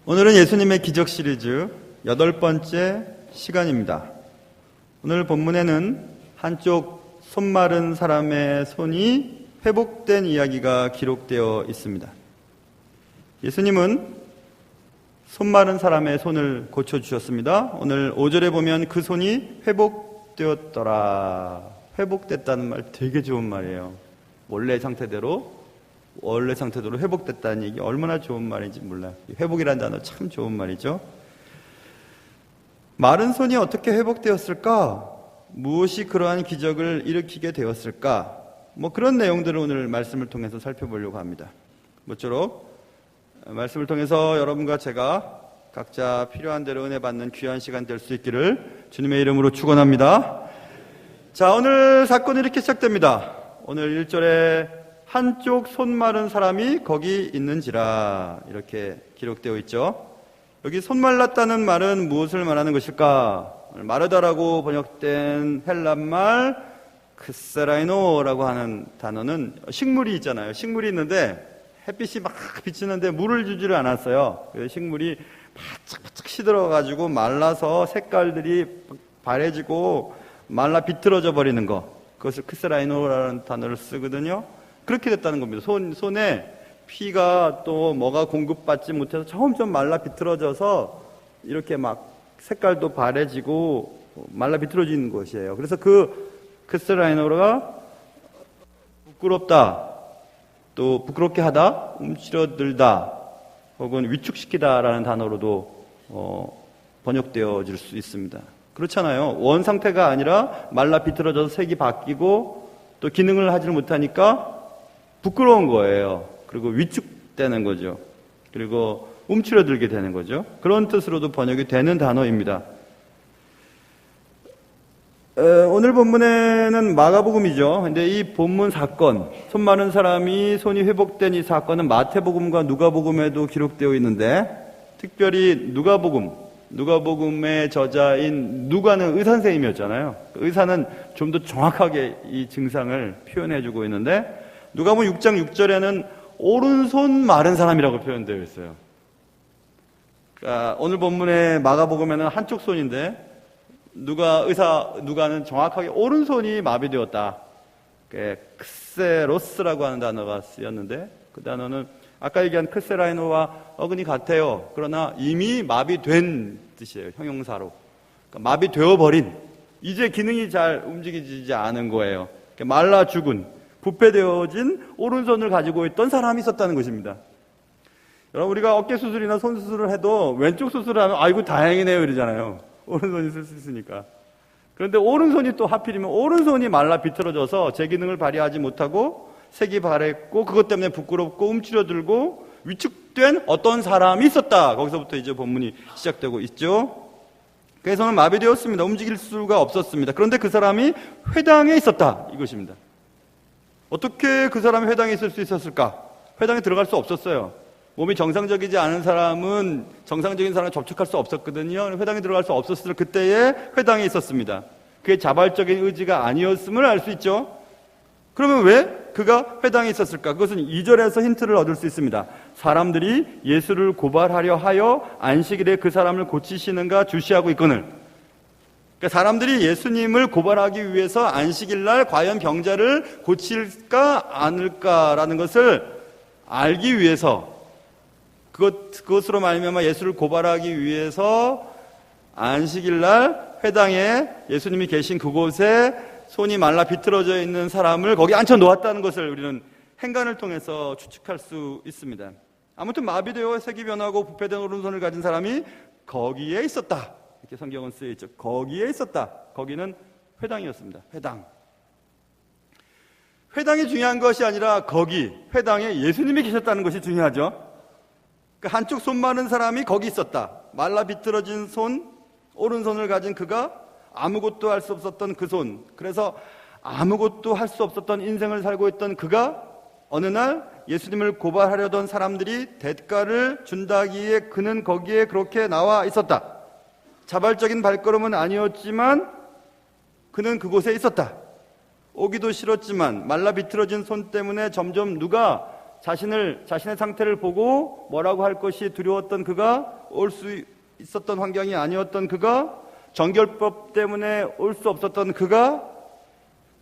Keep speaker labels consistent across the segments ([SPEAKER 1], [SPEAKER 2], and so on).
[SPEAKER 1] 오늘은 예수님의 기적 시리즈 8번째 시간입니다. 오늘 본문에는 한쪽 손 마른 사람의 손이 회복된 이야기가 기록되어 있습니다. 예수님은 손 마른 사람의 손을 고쳐주셨습니다. 오늘 5절에 보면 그 손이 회복되었더라. 회복됐다는 말 되게 좋은 말이에요. 원래 상태대로 회복됐다는 얘기 얼마나 좋은 말인지 몰라요. 회복이라는 단어 참 좋은 말이죠. 마른 손이 어떻게 회복되었을까? 무엇이 그러한 기적을 일으키게 되었을까? 그런 내용들을 오늘 말씀을 통해서 살펴보려고 합니다. 모쪼록 말씀을 통해서 여러분과 제가 각자 필요한 대로 은혜 받는 귀한 시간 될 수 있기를 주님의 이름으로 축원합니다. 자, 오늘 사건이 이렇게 시작됩니다. 오늘 1절에 한쪽 손 마른 사람이 거기 있는지라 이렇게 기록되어 있죠. 여기 손 말랐다는 말은 무엇을 말하는 것일까? 마르다라고 번역된 헬란말 크세라이노라고 하는 단어는 식물이 있잖아요. 식물이 있는데 햇빛이 막 비치는데 물을 주지를 않았어요. 식물이 바짝바짝 시들어가지고 말라서 색깔들이 바래지고 말라 비틀어져 버리는 거, 그것을 크세라이노라는 단어를 쓰거든요. 그렇게 됐다는 겁니다. 손에 피가 또 뭐가 공급받지 못해서 점점 말라 비틀어져서 이렇게 막 색깔도 바래지고 말라 비틀어지는 것이에요. 그래서 그 크세라이노가 부끄럽다, 또 부끄럽게 하다, 움츠러들다, 혹은 위축시키다라는 단어로도 번역되어질 수 있습니다. 그렇잖아요. 원 상태가 아니라 말라 비틀어져서 색이 바뀌고 또 기능을 하지 못하니까 부끄러운 거예요. 그리고 위축되는 거죠. 그리고 움츠러들게 되는 거죠. 그런 뜻으로도 번역이 되는 단어입니다. 오늘 본문에는 마가복음이죠. 근데 이 본문 사건, 손 마른 사람이 손이 회복된 이 사건은 마태복음과 누가복음에도 기록되어 있는데, 특별히 누가복음의 저자인 누가는 의사 선생님이었잖아요. 의사는 좀 더 정확하게 이 증상을 표현해주고 있는데, 누가복음 6장 6절에는 오른손 마른 사람이라고 표현되어 있어요. 그러니까 오늘 본문의 마가복음에는 한쪽 손인데 누가는 정확하게 오른손이 마비되었다. 크세로스라고 하는 단어가 쓰였는데, 그 단어는 아까 얘기한 크세라이노와 어근이 같아요. 그러나 이미 마비된 뜻이에요. 형용사로. 그러니까 마비되어버린, 이제 기능이 잘 움직이지 않은 거예요. 말라 죽은, 부패되어진 오른손을 가지고 있던 사람이 있었다는 것입니다. 여러분, 우리가 어깨 수술이나 손 수술을 해도 왼쪽 수술을 하면 아이고 다행이네요 이러잖아요. 오른손이 쓸 수 있으니까. 그런데 오른손이 또 하필이면 오른손이 말라 비틀어져서 제 기능을 발휘하지 못하고 색이 바랬고 그것 때문에 부끄럽고 움츠러들고 위축된 어떤 사람이 있었다. 거기서부터 이제 본문이 시작되고 있죠. 그래서는 마비되었습니다. 움직일 수가 없었습니다. 그런데 그 사람이 회당에 있었다. 이것입니다. 어떻게 그 사람이 회당에 있을 수 있었을까? 회당에 들어갈 수 없었어요. 몸이 정상적이지 않은 사람은 정상적인 사람을 접촉할 수 없었거든요. 회당에 들어갈 수 없었을 그때에 회당에 있었습니다. 그게 자발적인 의지가 아니었음을 알 수 있죠. 그러면 왜 그가 회당에 있었을까? 그것은 2절에서 힌트를 얻을 수 있습니다. 사람들이 예수를 고발하려 하여 안식일에 그 사람을 고치시는가 주시하고 있거늘. 그러니까 사람들이 예수님을 고발하기 위해서 안식일날 과연 병자를 고칠까 않을까라는 것을 알기 위해서, 그것으로 말미암아 예수를 고발하기 위해서 안식일날 회당에 예수님이 계신 그곳에 손이 말라 비틀어져 있는 사람을 거기 앉혀 놓았다는 것을 우리는 행간을 통해서 추측할 수 있습니다. 아무튼 마비되어 색이 변하고 부패된 오른손을 가진 사람이 거기에 있었다. 이렇게 성경은 쓰여 있죠. 거기에 있었다. 거기는 회당이었습니다. 회당이 중요한 것이 아니라 거기 회당에 예수님이 계셨다는 것이 중요하죠. 그러니까 한쪽 손 마른 사람이 거기 있었다. 말라 비틀어진 손, 오른손을 가진 그가 아무것도 할 수 없었던 그 손, 그래서 아무것도 할 수 없었던 인생을 살고 있던 그가 어느 날 예수님을 고발하려던 사람들이 대가를 준다기에 그는 거기에 그렇게 나와 있었다. 자발적인 발걸음은 아니었지만 그는 그곳에 있었다. 오기도 싫었지만 말라 비틀어진 손 때문에 점점 누가 자신의 상태를 보고 뭐라고 할 것이 두려웠던 그가 올 수 있었던 환경이 아니었던 그가, 정결법 때문에 올 수 없었던 그가,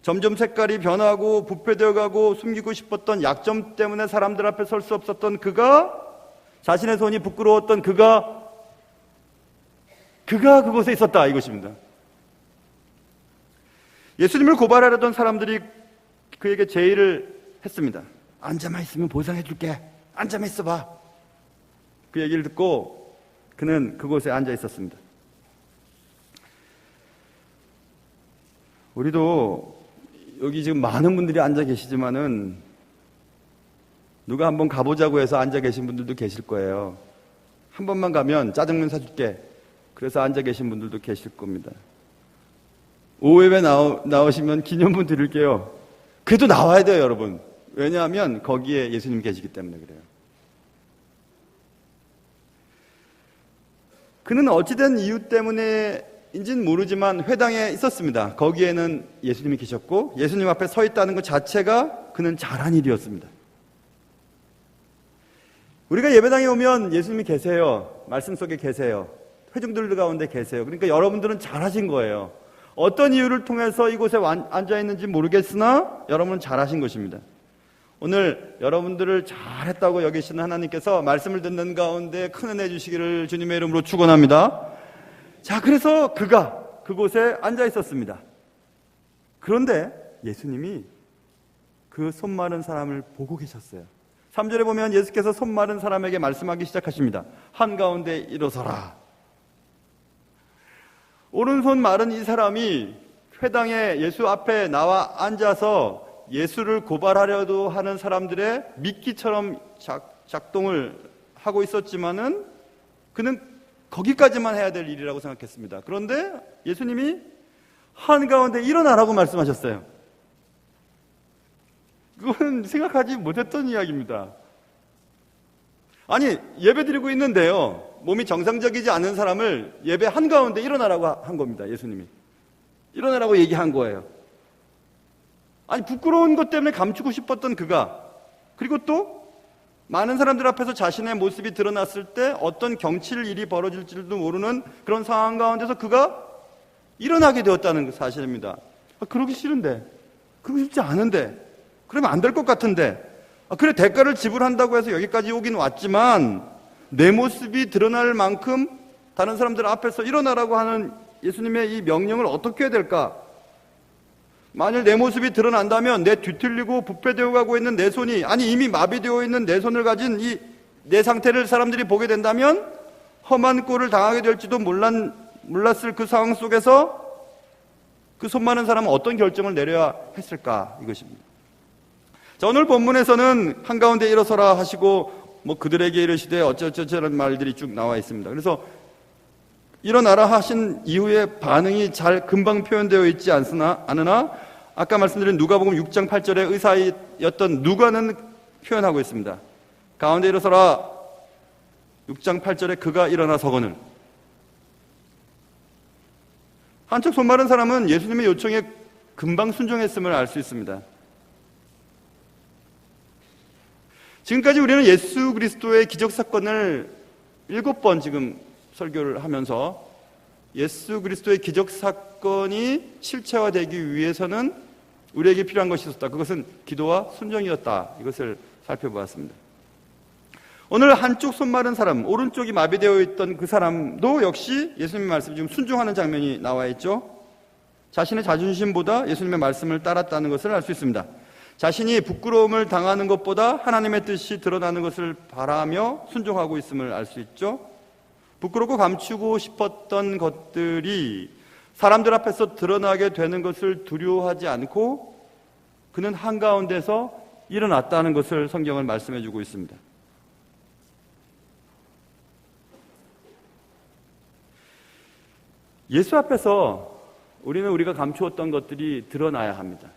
[SPEAKER 1] 점점 색깔이 변하고 부패되어 가고 숨기고 싶었던 약점 때문에 사람들 앞에 설 수 없었던 그가, 자신의 손이 부끄러웠던 그가 그곳에 있었다, 이것입니다. 예수님을 고발하려던 사람들이 그에게 제의를 했습니다. 앉아만 있으면 보상해 줄게. 앉아만 있어봐. 그 얘기를 듣고 그는 그곳에 앉아 있었습니다. 우리도 여기 지금 많은 분들이 앉아 계시지만은 누가 한번 가보자고 해서 앉아 계신 분들도 계실 거예요. 한 번만 가면 짜장면 사줄게. 그래서 앉아 계신 분들도 계실 겁니다. 오후에 나오시면 기념품 드릴게요. 그래도 나와야 돼요, 여러분. 왜냐하면 거기에 예수님 계시기 때문에 그래요. 그는 어찌된 이유 때문에인지는 모르지만 회당에 있었습니다. 거기에는 예수님이 계셨고 예수님 앞에 서 있다는 것 자체가 그는 잘한 일이었습니다. 우리가 예배당에 오면 예수님이 계세요. 말씀 속에 계세요. 회중들 가운데 계세요. 그러니까 여러분들은 잘하신 거예요. 어떤 이유를 통해서 이곳에 앉아있는지 모르겠으나 여러분은 잘하신 것입니다. 오늘 여러분들을 잘했다고 여기시는 하나님께서 말씀을 듣는 가운데 큰 은혜 주시기를 주님의 이름으로 축원합니다. 자, 그래서 그가 그곳에 앉아 있었습니다. 그런데 예수님이 그 손 마른 사람을 보고 계셨어요. 3절에 보면 예수께서 손 마른 사람에게 말씀하기 시작하십니다. 한가운데 일어서라. 오른손 마른 이 사람이 회당에 예수 앞에 나와 앉아서 예수를 고발하려도 하는 사람들의 미끼처럼 작동을 하고 있었지만은 그는 거기까지만 해야 될 일이라고 생각했습니다. 그런데 예수님이 한가운데 일어나라고 말씀하셨어요. 그건 생각하지 못했던 이야기입니다. 아니, 예배 드리고 있는데요, 몸이 정상적이지 않은 사람을 예배 한가운데 일어나라고 한 겁니다. 예수님이 일어나라고 얘기한 거예요. 아니, 부끄러운 것 때문에 감추고 싶었던 그가, 그리고 또 많은 사람들 앞에서 자신의 모습이 드러났을 때 어떤 경칠 일이 벌어질지도 모르는 그런 상황 가운데서 그가 일어나게 되었다는 사실입니다. 그러기 싫은데, 그러기 쉽지 않은데, 그러면 안 될 것 같은데, 그래 대가를 지불한다고 해서 여기까지 오긴 왔지만 내 모습이 드러날 만큼 다른 사람들 앞에서 일어나라고 하는 예수님의 이 명령을 어떻게 해야 될까? 만일 내 모습이 드러난다면 내 뒤틀리고 부패되어 가고 있는 내 손이, 아니 이미 마비되어 있는 내 손을 가진 이 내 상태를 사람들이 보게 된다면 험한 꼴을 당하게 될지도 몰랐을 그 상황 속에서 그 손 많은 사람은 어떤 결정을 내려야 했을까? 이것입니다. 자, 오늘 본문에서는 한가운데 일어서라 하시고 뭐 그들에게 이르시되 어쩌저쩌라는 말들이 쭉 나와 있습니다. 그래서 일어나라 하신 이후에 반응이 잘 금방 표현되어 있지 않으나 아까 말씀드린 누가복음 6장 8절에 의사였던 누가는 표현하고 있습니다. 가운데 일어서라 6장 8절에 그가 일어나 서거늘. 한쪽 손 마른 사람은 예수님의 요청에 금방 순종했음을 알 수 있습니다. 지금까지 우리는 예수 그리스도의 기적사건을 7번 지금 설교를 하면서 예수 그리스도의 기적사건이 실체화되기 위해서는 우리에게 필요한 것이 있었다. 그것은 기도와 순종이었다. 이것을 살펴보았습니다. 오늘 한쪽 손 마른 사람, 오른쪽이 마비되어 있던 그 사람도 역시 예수님의 말씀 지금 순종하는 장면이 나와 있죠. 자신의 자존심보다 예수님의 말씀을 따랐다는 것을 알 수 있습니다. 자신이 부끄러움을 당하는 것보다 하나님의 뜻이 드러나는 것을 바라며 순종하고 있음을 알 수 있죠. 부끄럽고 감추고 싶었던 것들이 사람들 앞에서 드러나게 되는 것을 두려워하지 않고 그는 한가운데서 일어났다는 것을 성경은 말씀해 주고 있습니다. 예수 앞에서 우리는 우리가 감추었던 것들이 드러나야 합니다.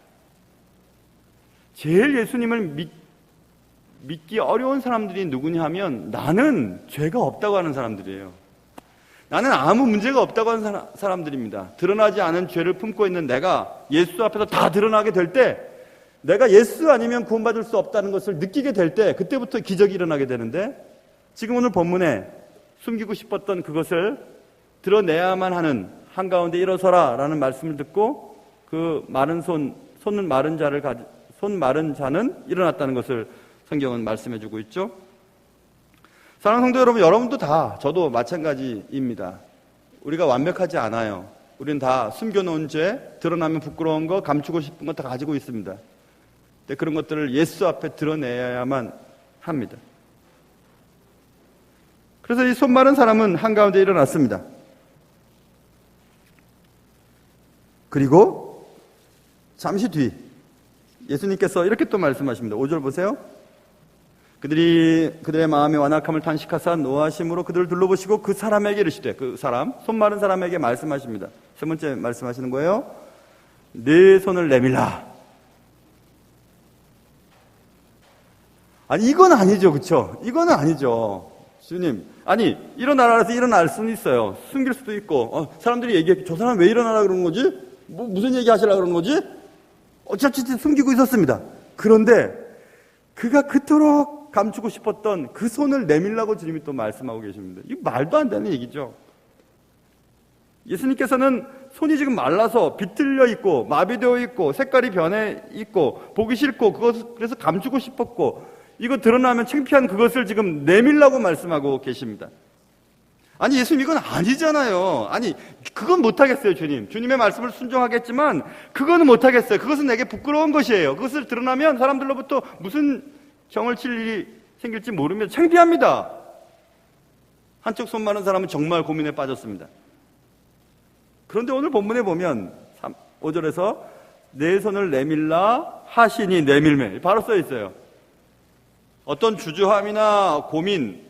[SPEAKER 1] 제일 예수님을 믿기 어려운 사람들이 누구냐 하면 나는 죄가 없다고 하는 사람들이에요. 나는 아무 문제가 없다고 하는 사람들입니다. 드러나지 않은 죄를 품고 있는 내가 예수 앞에서 다 드러나게 될 때, 내가 예수 아니면 구원받을 수 없다는 것을 느끼게 될 때, 그때부터 기적이 일어나게 되는데, 지금 오늘 본문에 숨기고 싶었던 그것을 드러내야만 하는 한가운데 일어서라 라는 말씀을 듣고 그 마른 손 마른 자는 일어났다는 것을 성경은 말씀해 주고 있죠. 사랑하는 성도 여러분, 여러분도 다 저도 마찬가지입니다. 우리가 완벽하지 않아요. 우리는 다 숨겨놓은 죄, 드러나면 부끄러운 거, 감추고 싶은 거 다 가지고 있습니다. 근데 그런 것들을 예수 앞에 드러내야만 합니다. 그래서 이 손 마른 사람은 한가운데 일어났습니다. 그리고 잠시 뒤 예수님께서 이렇게 또 말씀하십니다. 5절 보세요. 그들의 마음의 완악함을 탄식하사 노하심으로 그들을 둘러보시고 그 사람에게 이르시되, 그 사람, 손 마른 사람에게 말씀하십니다. 세 번째 말씀하시는 거예요. 네 손을 내밀라. 아니 이건 아니죠, 그렇죠? 이거는 아니죠. 주님, 아니 일어나라 해서 일어날 수는 있어요. 숨길 수도 있고, 사람들이 얘기해, 저 사람 왜 일어나라 그러는 거지? 무슨 얘기 하시려고 그러는 거지? 어차피 숨기고 있었습니다. 그런데 그가 그토록 감추고 싶었던 그 손을 내밀라고 주님이 또 말씀하고 계십니다. 이거 말도 안 되는 얘기죠. 예수님께서는 손이 지금 말라서 비틀려 있고 마비되어 있고 색깔이 변해 있고 보기 싫고 그래서 감추고 싶었고 이거 드러나면 창피한 그것을 지금 내밀라고 말씀하고 계십니다. 아니 예수님 이건 아니잖아요. 아니 그건 못하겠어요. 주님의 말씀을 순종하겠지만 그거는 못하겠어요. 그것은 내게 부끄러운 것이에요. 그것을 드러나면 사람들로부터 무슨 정을 칠 일이 생길지 모르면 창피합니다. 한쪽 손 마른 사람은 정말 고민에 빠졌습니다. 그런데 오늘 본문에 보면 5절에서 내 손을 내밀라 하시니 내밀매 바로 써 있어요. 어떤 주저함이나 고민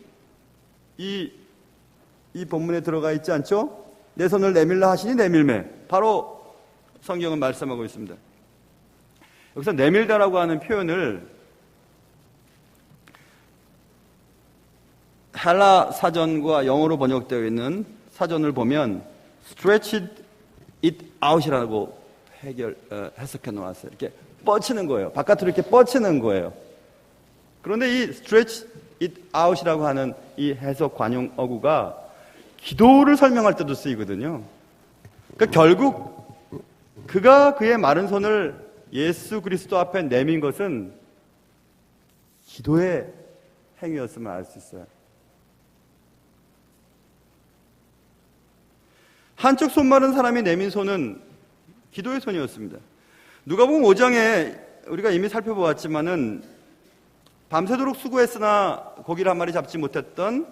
[SPEAKER 1] 이 본문에 들어가 있지 않죠? 내 손을 내밀라 하시니 내밀매 바로 성경은 말씀하고 있습니다. 여기서 내밀다라고 하는 표현을 헬라 사전과 영어로 번역되어 있는 사전을 보면 stretch it out이라고 해석해 놓았어요. 이렇게 뻗치는 거예요. 바깥으로 이렇게 뻗치는 거예요. 그런데 이 stretch it out이라고 하는 이 해석 관용 어구가 기도를 설명할 때도 쓰이거든요. 그러니까 결국 그가 그의 마른 손을 예수 그리스도 앞에 내민 것은 기도의 행위였음을 알 수 있어요. 한쪽 손 마른 사람이 내민 손은 기도의 손이었습니다. 누가복음 5장에 우리가 이미 살펴보았지만은 밤새도록 수고했으나 고기를 한 마리 잡지 못했던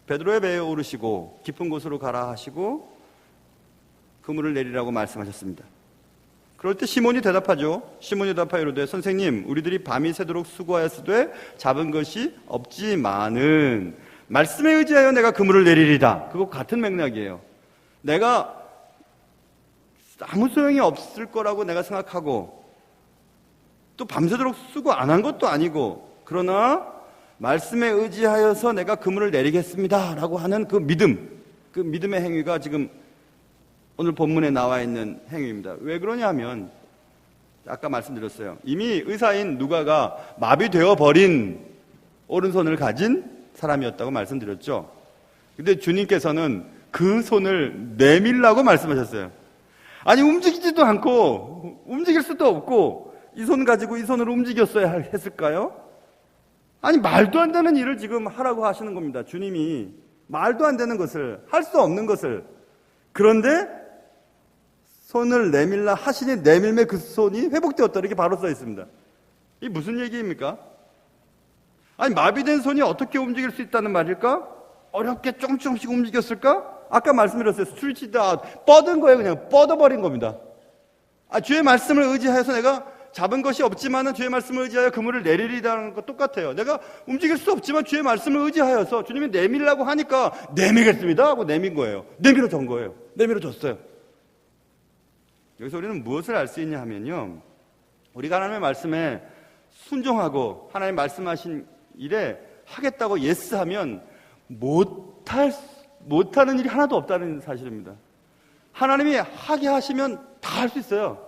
[SPEAKER 1] 베드로의 배에 오르시고 깊은 곳으로 가라 하시고 그물을 내리라고 말씀하셨습니다. 그럴 때 시몬이 대답하죠. 시몬이 대답하여 이르되 선생님 우리들이 밤이 새도록 수고하였으되 잡은 것이 없지만은 말씀에 의지하여 내가 그물을 내리리다. 그거 같은 맥락이에요. 내가 아무 소용이 없을 거라고 내가 생각하고 또 밤새도록 수고 안 한 것도 아니고 그러나 말씀에 의지하여서 내가 그물을 내리겠습니다 라고 하는 그 믿음, 그 믿음의 행위가 지금 오늘 본문에 나와 있는 행위입니다. 왜 그러냐면 아까 말씀드렸어요. 이미 의사인 누가가 마비되어 버린 오른손을 가진 사람이었다고 말씀드렸죠. 근데 주님께서는 그 손을 내밀라고 말씀하셨어요. 아니 움직이지도 않고 움직일 수도 없고 이 손 가지고 이 손으로 움직였어야 했을까요? 아니 말도 안 되는 일을 지금 하라고 하시는 겁니다. 주님이 말도 안 되는 것을, 할 수 없는 것을. 그런데 손을 내밀라 하시니 내밀매 그 손이 회복되었다 이렇게 바로 써 있습니다. 이게 무슨 얘기입니까? 아니 마비된 손이 어떻게 움직일 수 있다는 말일까? 어렵게 조금씩 움직였을까? 아까 말씀드렸어요. 스트레치다 뻗은 거예요. 그냥 뻗어버린 겁니다. 주의 말씀을 의지하여서 내가 잡은 것이 없지만은 주의 말씀을 의지하여 그물을 내리리라는 것 똑같아요. 내가 움직일 수 없지만 주의 말씀을 의지하여서 주님이 내밀라고 하니까 내밀겠습니다 하고 내민 거예요. 내밀어준 거예요. 내밀어줬어요. 여기서 우리는 무엇을 알 수 있냐 하면요, 우리가 하나님의 말씀에 순종하고 하나님 말씀하신 일에 하겠다고 예스하면 못하는 일이 하나도 없다는 사실입니다. 하나님이 하게 하시면 다 할 수 있어요.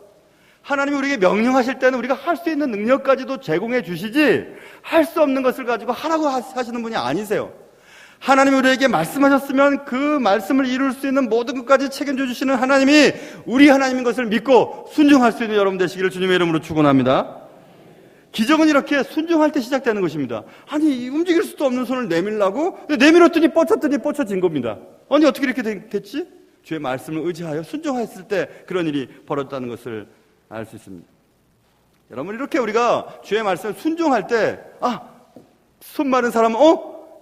[SPEAKER 1] 하나님이 우리에게 명령하실 때는 우리가 할 수 있는 능력까지도 제공해 주시지 할 수 없는 것을 가지고 하라고 하시는 분이 아니세요. 하나님이 우리에게 말씀하셨으면 그 말씀을 이룰 수 있는 모든 것까지 책임져 주시는 하나님이 우리 하나님인 것을 믿고 순종할 수 있는 여러분 되시기를 주님의 이름으로 축원합니다. 기적은 이렇게 순종할 때 시작되는 것입니다. 아니, 움직일 수도 없는 손을 내밀라고 내밀었더니 뻗쳐진 겁니다. 아니, 어떻게 이렇게 됐지? 주의 말씀을 의지하여 순종했을 때 그런 일이 벌어졌다는 것을 알 수 있습니다. 여러분, 이렇게 우리가 주의 말씀을 순종할 때 손 마른 사람은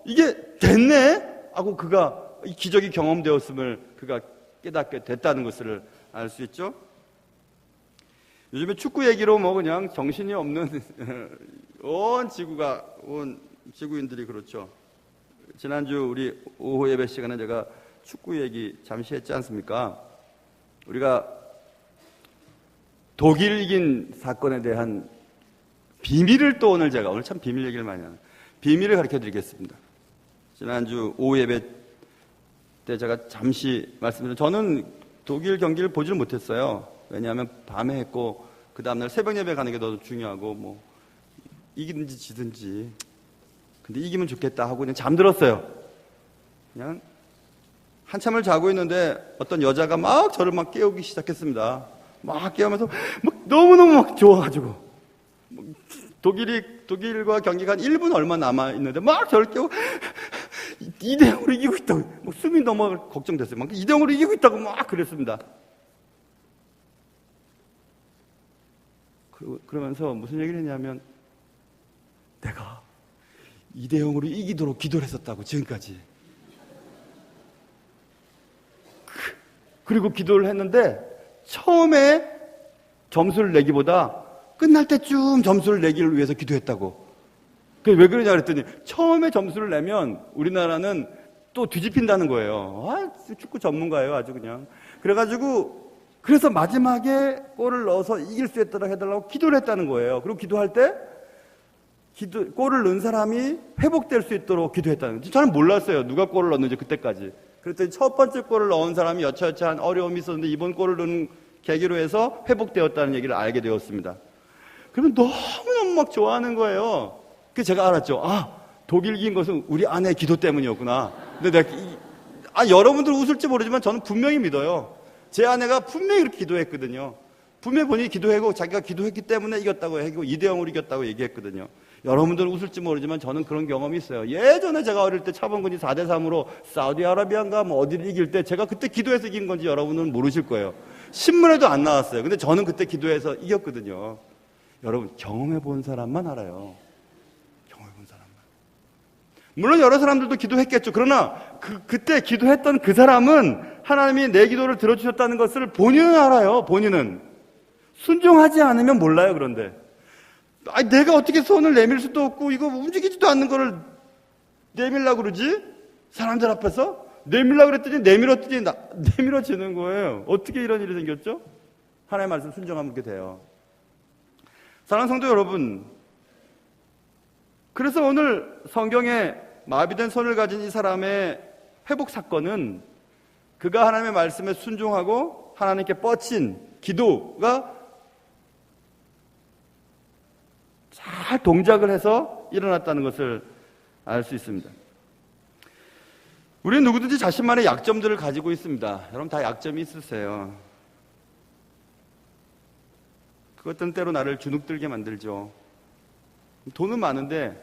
[SPEAKER 1] 이게 됐네? 하고 그가 이 기적이 경험되었음을 그가 깨닫게 됐다는 것을 알 수 있죠. 요즘에 축구 얘기로 그냥 정신이 없는 온 지구인들이 그렇죠. 지난주 우리 오후 예배 시간에 제가 축구 얘기 잠시 했지 않습니까? 우리가 독일 이긴 사건에 대한 비밀을 또 오늘 참 비밀 얘기를 많이 하는 비밀을 가르쳐 드리겠습니다. 지난주 오후 예배 때 제가 잠시 말씀드린, 저는 독일 경기를 보지를 못했어요. 왜냐하면 밤에 했고 그 다음날 새벽 예배 가는 게 더 중요하고 이기든지 지든지, 근데 이기면 좋겠다 하고 그냥 잠들었어요. 그냥 한참을 자고 있는데 어떤 여자가 막 저를 깨우기 시작했습니다. 막 깨우면서 너무너무 좋아가지고 독일과 경기가 한 1분 얼마 남아있는데 막 저를 깨우고 2대0으로 이기고 있다고, 숨이 너무 걱정됐어요. 2대0으로 이기고 있다고 막 그랬습니다. 그러면서 무슨 얘기를 했냐면, 내가 2대0으로 이기도록 기도를 했었다고, 지금까지. 그리고 기도를 했는데 처음에 점수를 내기보다 끝날 때쯤 점수를 내기를 위해서 기도했다고. 왜 그러냐 그랬더니, 처음에 점수를 내면 우리나라는 또 뒤집힌다는 거예요. 축구 전문가예요, 아주 그냥. 그래서 마지막에 골을 넣어서 이길 수 있도록 해달라고 기도를 했다는 거예요. 그리고 기도할 때 골을 넣은 사람이 회복될 수 있도록 기도했다는 거예요. 저는 몰랐어요, 누가 골을 넣었는지 그때까지. 그랬더니 첫 번째 골을 넣은 사람이 여차여차한 어려움이 있었는데 이번 골을 넣은 계기로 해서 회복되었다는 얘기를 알게 되었습니다. 그러면 너무너무 좋아하는 거예요. 그래서 제가 알았죠. 독일 이긴 것은 우리 아내의 기도 때문이었구나. 근데 여러분들 웃을지 모르지만 저는 분명히 믿어요. 제 아내가 분명히 그렇게 기도했거든요. 분명히 본인이 기도하고 자기가 기도했기 때문에 이겼다고 하고 2대0으로 이겼다고 얘기했거든요. 여러분들은 웃을지 모르지만 저는 그런 경험이 있어요. 예전에 제가 어릴 때 차범근이 4대3으로 사우디아라비아인가 어디를 이길 때 제가 그때 기도해서 이긴 건지 여러분은 모르실 거예요. 신문에도 안 나왔어요. 근데 저는 그때 기도해서 이겼거든요. 여러분, 경험해 본 사람만 알아요. 경험해 본 사람만. 물론 여러 사람들도 기도했겠죠. 그러나 그때 기도했던 그 사람은 하나님이 내 기도를 들어주셨다는 것을 본인은 알아요. 본인은. 순종하지 않으면 몰라요. 그런데 내가 어떻게 손을 내밀 수도 없고 이거 움직이지도 않는 거를 내밀라고 그러지? 사람들 앞에서? 내밀라고 그랬더니 내밀었더니 내밀어지는 거예요. 어떻게 이런 일이 생겼죠? 하나님의 말씀 순종하면 그렇게 돼요. 사랑하는 성도 여러분, 그래서 오늘 성경에 마비된 손을 가진 이 사람의 회복 사건은 그가 하나님의 말씀에 순종하고 하나님께 뻗친 기도가 잘 동작을 해서 일어났다는 것을 알 수 있습니다. 우리는 누구든지 자신만의 약점들을 가지고 있습니다. 여러분 다 약점이 있으세요. 그것들은 때로 나를 주눅들게 만들죠. 돈은 많은데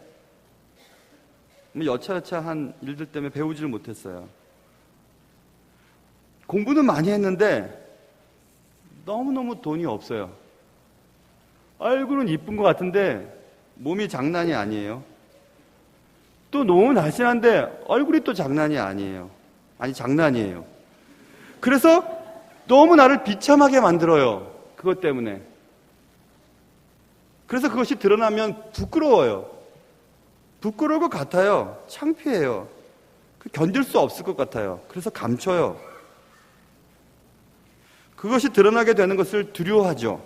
[SPEAKER 1] 여차여차한 일들 때문에 배우지를 못했어요. 공부는 많이 했는데 너무너무 돈이 없어요. 얼굴은 이쁜 것 같은데 몸이 장난이 아니에요. 또 너무 날씬한데 얼굴이 또 장난이 아니에요. 장난이에요. 그래서 너무 나를 비참하게 만들어요. 그것 때문에. 그래서 그것이 드러나면 부끄러워요. 부끄러울 것 같아요. 창피해요. 견딜 수 없을 것 같아요. 그래서 감춰요. 그것이 드러나게 되는 것을 두려워하죠.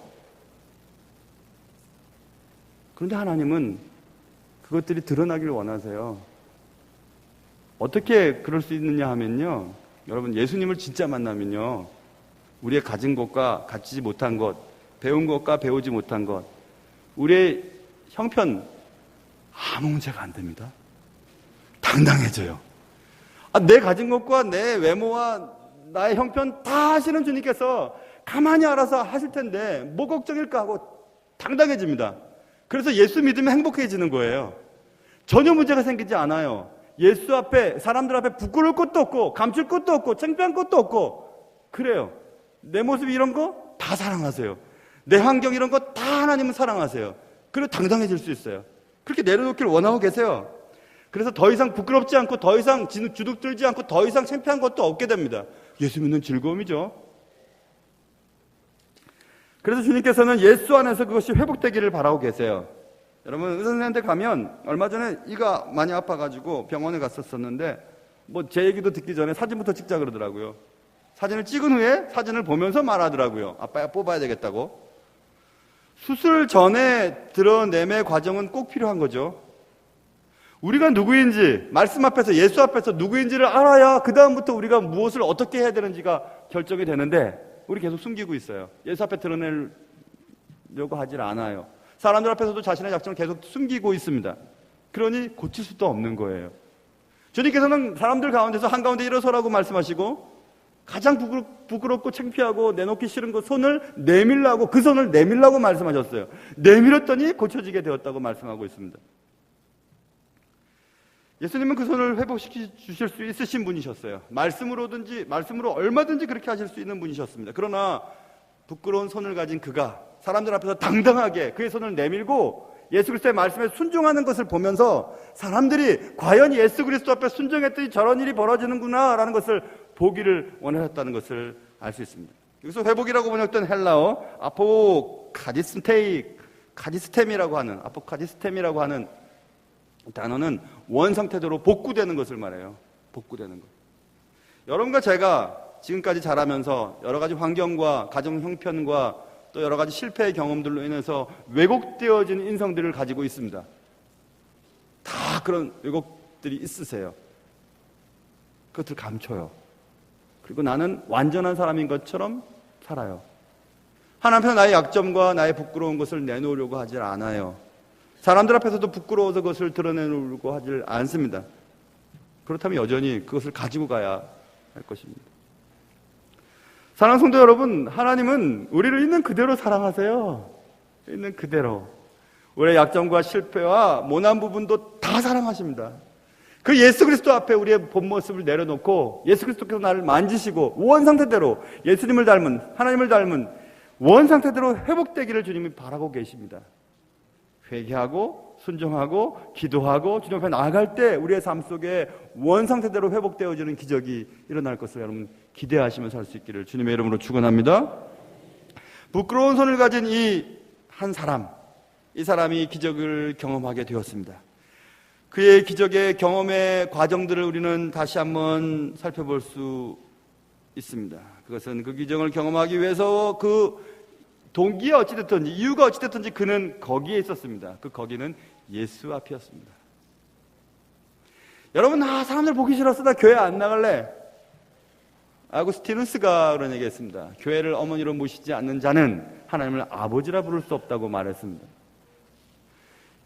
[SPEAKER 1] 그런데 하나님은 그것들이 드러나기를 원하세요. 어떻게 그럴 수 있느냐 하면요, 여러분 예수님을 진짜 만나면요, 우리의 가진 것과 갖지 못한 것, 배운 것과 배우지 못한 것, 우리의 형편 아무 문제가 안 됩니다. 당당해져요. 내 가진 것과 내 외모와 나의 형편 다 하시는 주님께서 가만히 알아서 하실 텐데 뭐 걱정일까 하고 당당해집니다. 그래서 예수 믿으면 행복해지는 거예요. 전혀 문제가 생기지 않아요. 예수 앞에, 사람들 앞에 부끄러울 것도 없고 감출 것도 없고 창피한 것도 없고 그래요. 내 모습 이런 거 다 사랑하세요. 내 환경 이런 거 다 하나님은 사랑하세요. 그리고 당당해질 수 있어요. 그렇게 내려놓기를 원하고 계세요. 그래서 더 이상 부끄럽지 않고 더 이상 주눅 들지 않고 더 이상 창피한 것도 없게 됩니다. 예수 믿는 즐거움이죠. 그래서 주님께서는 예수 안에서 그것이 회복되기를 바라고 계세요. 여러분 의사 선생님한테 가면 얼마 전에 이가 많이 아파가지고 병원에 갔었었는데 뭐 제 얘기도 듣기 전에 사진부터 찍자 그러더라고요. 사진을 찍은 후에 사진을 보면서 말하더라고요. 아빠야 뽑아야 되겠다고. 수술 전에 드러냄의 과정은 꼭 필요한 거죠. 우리가 누구인지 말씀 앞에서 예수 앞에서 누구인지를 알아야 그 다음부터 우리가 무엇을 어떻게 해야 되는지가 결정이 되는데 우리 계속 숨기고 있어요. 예수 앞에 드러내려고 하질 않아요. 사람들 앞에서도 자신의 약점을 계속 숨기고 있습니다. 그러니 고칠 수도 없는 거예요. 주님께서는 사람들 가운데서 한가운데 일어서라고 말씀하시고 가장 부끄럽고 창피하고 내놓기 싫은 그 손을 내밀라고 그 손을 내밀라고 말씀하셨어요. 내밀었더니 고쳐지게 되었다고 말씀하고 있습니다. 예수님은 그 손을 회복시켜 주실 수 있으신 분이셨어요. 말씀으로 얼마든지 그렇게 하실 수 있는 분이셨습니다. 그러나 부끄러운 손을 가진 그가 사람들 앞에서 당당하게 그의 손을 내밀고 예수 그리스도의 말씀에 순종하는 것을 보면서 사람들이 과연 예수 그리스도 앞에 순종했더니 저런 일이 벌어지는구나 라는 것을 보기를 원하셨다는 것을 알 수 있습니다. 여기서 회복이라고 번역된 헬라어 아포카디스템이라고 하는 단어는 원상태대로 복구되는 것을 말해요. 복구되는 것. 여러분과 제가 지금까지 자라면서 여러 가지 환경과 가정 형편과 또 여러 가지 실패의 경험들로 인해서 왜곡되어진 인성들을 가지고 있습니다. 다 그런 왜곡들이 있으세요. 그것을 감춰요. 그리고 나는 완전한 사람인 것처럼 살아요. 하나님 나의 약점과 나의 부끄러운 것을 내놓으려고 하질 않아요. 사람들 앞에서도 부끄러워서 그것을 드러내려고 하질 않습니다. 그렇다면 여전히 그것을 가지고 가야 할 것입니다. 사랑하는 성도 여러분, 하나님은 우리를 있는 그대로 사랑하세요. 있는 그대로. 우리의 약점과 실패와 모난 부분도 다 사랑하십니다. 그 예수 그리스도 앞에 우리의 본 모습을 내려놓고 예수 그리스도께서 나를 만지시고 원상태대로 예수님을 닮은 하나님을 닮은 원상태대로 회복되기를 주님이 바라고 계십니다. 회개하고 순종하고 기도하고 주님 앞에 나아갈 때 우리의 삶 속에 원상태대로 회복되어지는 기적이 일어날 것을 여러분 기대하시면서 살 수 있기를 주님의 이름으로 축원합니다. 부끄러운 손을 가진 이 한 사람, 이 사람이 기적을 경험하게 되었습니다. 그의 기적의 경험의 과정들을 우리는 다시 한번 살펴볼 수 있습니다. 그것은 그 기적을 경험하기 위해서 그 동기가 어찌됐든지 이유가 어찌됐든지 그는 거기에 있었습니다. 그 거기는 예수 앞이었습니다. 여러분 사람들 보기 싫어서 나 교회 안 나갈래. 아구스티누스가 그런 얘기했습니다. 교회를 어머니로 모시지 않는 자는 하나님을 아버지라 부를 수 없다고 말했습니다.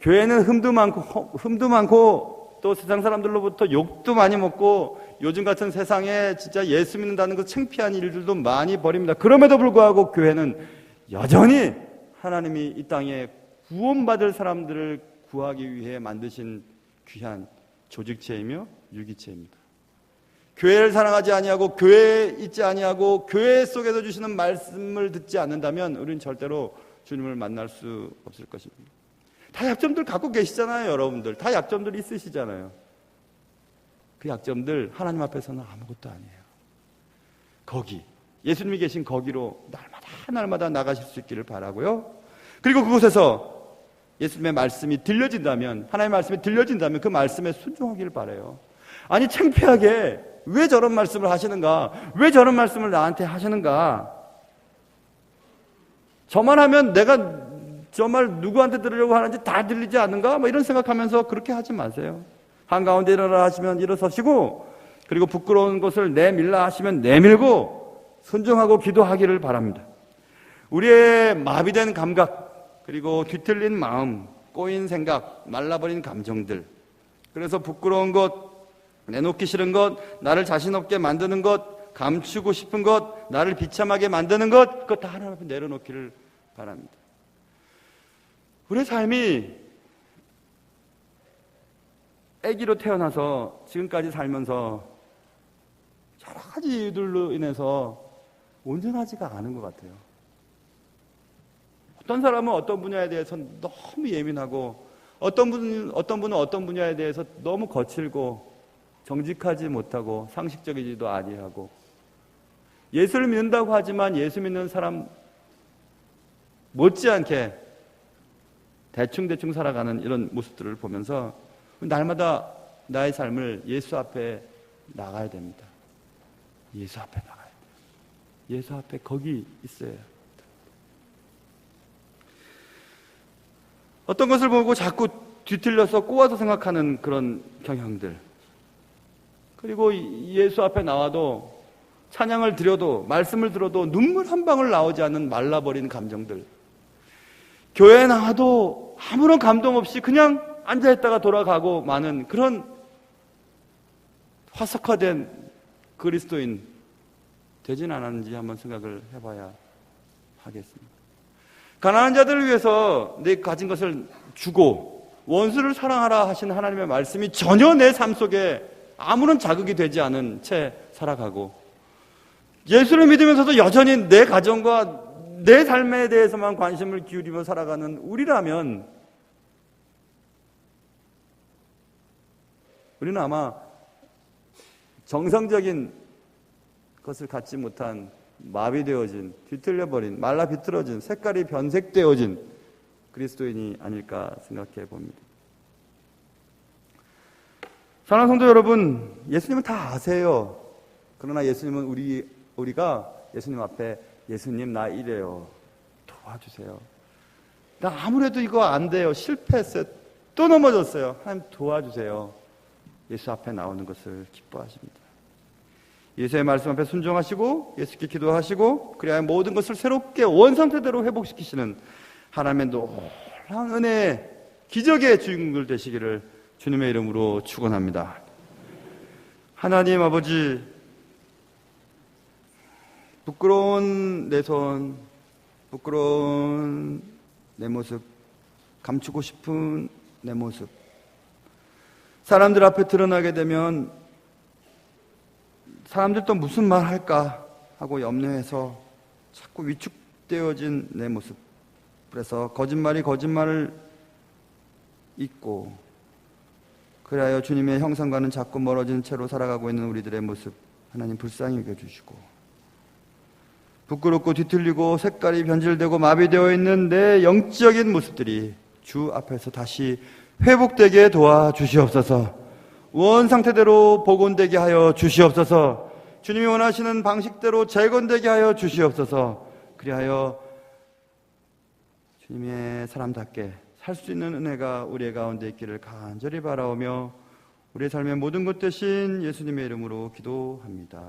[SPEAKER 1] 교회는 흠도 많고 또 세상 사람들로부터 욕도 많이 먹고 요즘 같은 세상에 진짜 예수 믿는다는 그 창피한 일들도 많이 벌입니다. 그럼에도 불구하고 교회는 여전히 하나님이 이 땅에 구원받을 사람들을 구하기 위해 만드신 귀한 조직체이며 유기체입니다. 교회를 사랑하지 아니하고 교회에 있지 아니하고 교회 속에서 주시는 말씀을 듣지 않는다면 우리는 절대로 주님을 만날 수 없을 것입니다. 다 약점들 갖고 계시잖아요. 여러분들 다 약점들 있으시잖아요. 그 약점들 하나님 앞에서는 아무것도 아니에요. 거기 예수님이 계신 거기로 날마다 나가실 수 있기를 바라고요. 그리고 그곳에서 예수님의 말씀이 들려진다면 하나님의 말씀이 들려진다면 그 말씀에 순종하기를 바라요. 아니 창피하게 왜 저런 말씀을 하시는가? 왜 저런 말씀을 나한테 하시는가? 저만 하면 내가 정말 누구한테 들으려고 하는지 다 들리지 않는가? 이런 생각하면서 그렇게 하지 마세요. 한가운데 일어나라 하시면 일어서시고 그리고 부끄러운 것을 내밀라 하시면 내밀고 순종하고 기도하기를 바랍니다. 우리의 마비된 감각 그리고 뒤틀린 마음 꼬인 생각 말라버린 감정들 그래서 부끄러운 것 내놓기 싫은 것, 나를 자신 없게 만드는 것, 감추고 싶은 것, 나를 비참하게 만드는 것, 그것 다 하나님 앞에 내려놓기를 바랍니다. 우리의 삶이 아기로 태어나서 지금까지 살면서 여러 가지 이유들로 인해서 온전하지가 않은 것 같아요. 어떤 사람은 어떤 분야에 대해서 너무 예민하고 어떤 분은 어떤 분야에 대해서 너무 거칠고 정직하지 못하고 상식적이지도 아니하고 예수를 믿는다고 하지만 예수 믿는 사람 못지않게 대충 살아가는 이런 모습들을 보면서 날마다 나의 삶을 예수 앞에 나가야 됩니다. 예수 앞에 나가야 돼요. 예수 앞에 거기 있어야 돼요. 어떤 것을 보고 자꾸 뒤틀려서 꼬아서 생각하는 그런 경향들, 그리고 예수 앞에 나와도 찬양을 드려도 말씀을 들어도 눈물 한 방울 나오지 않는 말라버린 감정들, 교회에 나와도 아무런 감동 없이 그냥 앉아있다가 돌아가고 마는 그런 화석화된 그리스도인 되진 않았는지 한번 생각을 해봐야 하겠습니다. 가난한 자들을 위해서 내 가진 것을 주고 원수를 사랑하라 하신 하나님의 말씀이 전혀 내 삶 속에 아무런 자극이 되지 않은 채 살아가고, 예수를 믿으면서도 여전히 내 가정과 내 삶에 대해서만 관심을 기울이며 살아가는 우리라면 우리는 아마 정상적인 것을 갖지 못한 마비되어진, 뒤틀려버린, 말라 비틀어진, 색깔이 변색되어진 그리스도인이 아닐까 생각해 봅니다. 사랑하는 성도 여러분, 예수님은 다 아세요. 그러나 예수님은 우리가 예수님 앞에 예수님 나 이래요, 도와주세요, 나 아무래도 이거 안 돼요, 실패했어요, 또 넘어졌어요, 하나님 도와주세요, 예수 앞에 나오는 것을 기뻐하십니다. 예수의 말씀 앞에 순종하시고 예수께 기도하시고 그래야 모든 것을 새롭게 원상태대로 회복시키시는 하나님의 놀라운 은혜의 기적의 주인공들 되시기를 주님의 이름으로 축원합니다. 하나님 아버지, 부끄러운 내 손, 부끄러운 내 모습, 감추고 싶은 내 모습, 사람들 앞에 드러나게 되면 사람들도 무슨 말 할까 하고 염려해서 자꾸 위축되어진 내 모습, 그래서 거짓말을 잊고 그리하여 주님의 형상과는 자꾸 멀어진 채로 살아가고 있는 우리들의 모습, 하나님 불쌍히 여겨주시고, 부끄럽고 뒤틀리고 색깔이 변질되고 마비되어 있는 내 영적인 모습들이 주 앞에서 다시 회복되게 도와주시옵소서. 원상태대로 복원되게 하여 주시옵소서. 주님이 원하시는 방식대로 재건되게 하여 주시옵소서. 그리하여 주님의 사람답게 살 수 있는 은혜가 우리의 가운데 있기를 간절히 바라오며 우리의 삶의 모든 것 되신 예수님의 이름으로 기도합니다.